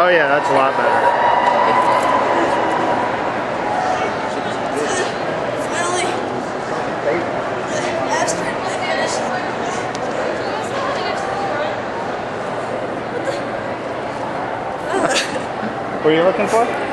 Oh yeah, that's a lot better. Finally, Astrid finished. What are you looking for?